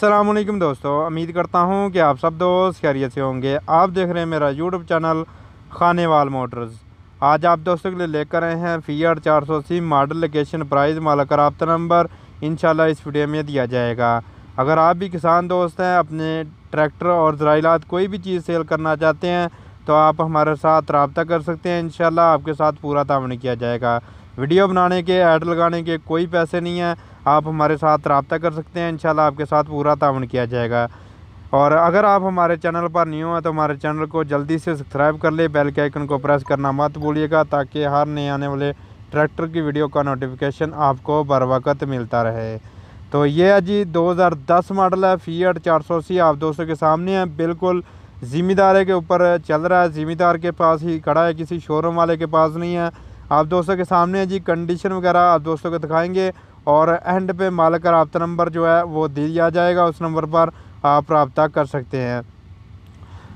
अस्सलामुअलैकुम दोस्तों, उम्मीद करता हूँ कि आप सब दोस्त खैरियत से होंगे। आप देख रहे हैं मेरा यूट्यूब चैनल खानेवाल मोटर्स। आज आप दोस्तों के लिए लेकर आए हैं फिएट 480 मॉडल, लोकेशन, प्राइस, मालिक राब्ता नंबर इंशाल्लाह इस वीडियो में दिया जाएगा। अगर आप भी किसान दोस्त हैं, अपने ट्रैक्टर और ज़राइलात कोई भी चीज़ सेल करना चाहते हैं तो आप हमारे साथ रब्ता कर सकते हैं। इंशाल्लाह आपके साथ पूरा ताउन किया जाएगा। वीडियो बनाने के, ऐड लगाने के कोई पैसे नहीं हैं। आप हमारे साथ रब्ता कर सकते हैं, इंशाल्लाह आपके साथ पूरा ताउन किया जाएगा। और अगर आप हमारे चैनल पर न्यू हैं तो हमारे चैनल को जल्दी से सब्सक्राइब कर ले, बेल के आइकन को प्रेस करना मत भूलिएगा ताकि हर नए आने वाले ट्रैक्टर की वीडियो का नोटिफिकेशन आपको बर वक्त मिलता रहे। तो ये है जी 2010 मॉडल है, फिएट 480 आप दोस्तों के सामने है। बिल्कुल ज़िम्मेदार के ऊपर चल रहा है, ज़िम्मेदार के पास ही खड़ा है, किसी शोरूम वाले के पास नहीं है। आप दोस्तों के सामने है जी। कंडीशन वगैरह आप दोस्तों को दिखाएंगे और एंड पे मालिक का रब्ता नंबर जो है वो दिया जाएगा। उस नंबर पर आप रब्ता कर सकते हैं।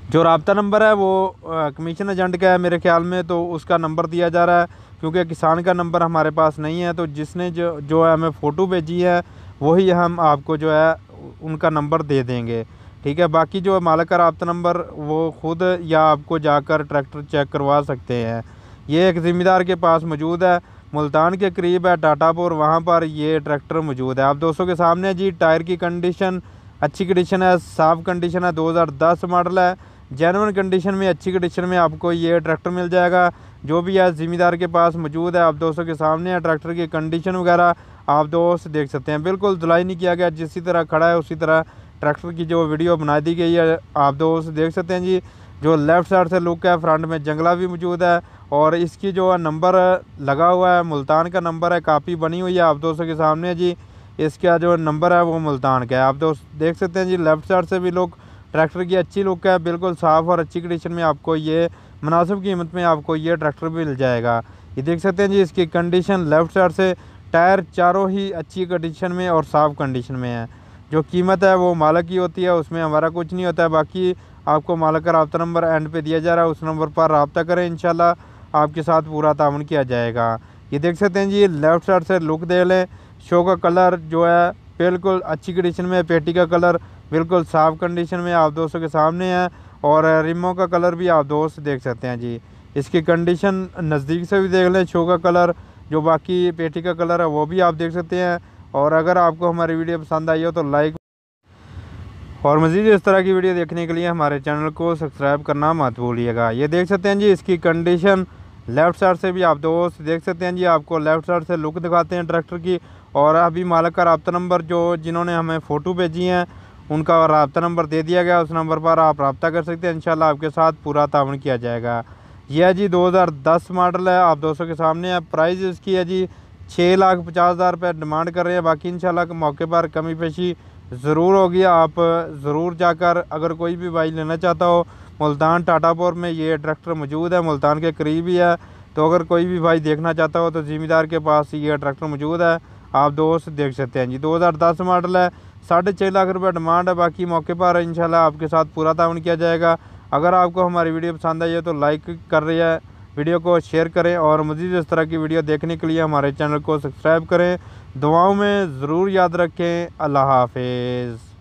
जो रब्ता नंबर है वो कमीशन एजेंट का है मेरे ख्याल में, तो उसका नंबर दिया जा रहा है क्योंकि किसान का नंबर हमारे पास नहीं है। तो जिसने जो है हमें फ़ोटो भेजी है वही हम आपको जो है उनका नंबर दे देंगे, ठीक है। बाकी जो मालिक का रब्ता नंबर वो खुद या आपको जाकर ट्रैक्टर चेक करवा सकते हैं। ये एक ज़िम्मेदार के पास मौजूद है, मुल्तान के करीब है टाटापुर, वहाँ पर ये ट्रैक्टर मौजूद है। आप दोस्तों के सामने जी। टायर की कंडीशन अच्छी कंडीशन है, साफ़ कंडीशन है, 2010 मॉडल है। जेन्युइन कंडीशन में, अच्छी कंडीशन में आपको ये ट्रैक्टर मिल जाएगा। जो भी है ज़िम्मेदार के पास मौजूद है। आप दोस्तों के सामने है। ट्रैक्टर की कंडीशन वगैरह आप दोस्त देख सकते हैं। बिल्कुल धुलाई नहीं किया गया, जिस तरह खड़ा है उसी तरह ट्रैक्टर की जो वीडियो बना दी गई है आप दोस्त देख सकते हैं जी। जो लेफ़्ट साइड से लुक है, फ्रंट में जंगला भी मौजूद है और इसकी जो नंबर लगा हुआ है मुल्तान का नंबर है, कापी बनी हुई है आप दोस्तों के सामने जी। इसका जो नंबर है वो मुल्तान का है। आप दोस्त देख सकते हैं जी। लेफ़्ट साइड से भी लुक, ट्रैक्टर की अच्छी लुक है, बिल्कुल साफ़ और अच्छी कंडीशन में आपको ये मुनासिब कीमत में आपको ये ट्रैक्टर भी मिल जाएगा। ये देख सकते हैं जी। इसकी कंडीशन लेफ़्ट साइड से टायर चारों ही अच्छी कंडीशन में और साफ़ कंडीशन में है। जो कीमत है वो मालिक की होती है, उसमें हमारा कुछ नहीं होता है। बाकी आपको मालिक का रब्ता नंबर एंड पे दिया जा रहा है, उस नंबर पर रब्ता करें, इंशाल्लाह आपके साथ पूरा ताउन किया जाएगा। ये देख सकते हैं जी। लेफ़्ट साइड से लुक दे लें। शो का कलर जो है बिल्कुल अच्छी कंडीशन में, पेटी का कलर बिल्कुल साफ़ कंडीशन में आप दोस्तों के सामने है और रिमों का कलर भी आप दोस्त देख सकते हैं जी। इसकी कंडीशन नज़दीक से भी देख लें। शो का कलर, जो बाकी पेटी का कलर है वो भी आप देख सकते हैं। और अगर आपको हमारी वीडियो पसंद आई हो तो लाइक और मज़ीद इस तरह की वीडियो देखने के लिए हमारे चैनल को सब्सक्राइब करना मत भूलिएगा। ये देख सकते हैं जी। इसकी कंडीशन लेफ़्ट साइड से भी आप दोस्त देख सकते हैं जी। आपको लेफ़्ट साइड से लुक दिखाते हैं ट्रैक्टर की। और अभी मालिक का रब्ता नंबर जो जिन्होंने हमें फ़ोटो भेजी हैं उनका रब्ता नंबर दे दिया गया, उस नंबर पर आप रब्ता कर सकते हैं। इंशाल्लाह आपके साथ पूरा ताउन किया जाएगा। यह है जी 2010 मॉडल है, आप दोस्तों के सामने है। प्राइस इसकी है जी 6,50,000 रुपये डिमांड कर रहे हैं। बाकी इंशाल्लाह मौके पर कमी पेशी ज़रूर होगी। आप ज़रूर जाकर, अगर कोई भी भाई लेना चाहता हो, मुल्तान टाटापुर में ये ट्रैक्टर मौजूद है, मुल्तान के करीब ही है। तो अगर कोई भी भाई देखना चाहता हो तो ज़िम्मेदार के पास ये ट्रैक्टर मौजूद है, आप दोस्त देख सकते हैं जी। 2010 मॉडल है, 6.5 लाख रुपये डिमांड है। बाकी मौके पर इंशाल्लाह आपके साथ पूरा ताउन किया जाएगा। अगर आपको हमारी वीडियो पसंद आई है तो लाइक कर रही है, वीडियो को शेयर करें और मज़ीद इस तरह की वीडियो देखने के लिए हमारे चैनल को सब्सक्राइब करें। दुआओं में ज़रूर याद रखें। अल्लाह हाफिज़।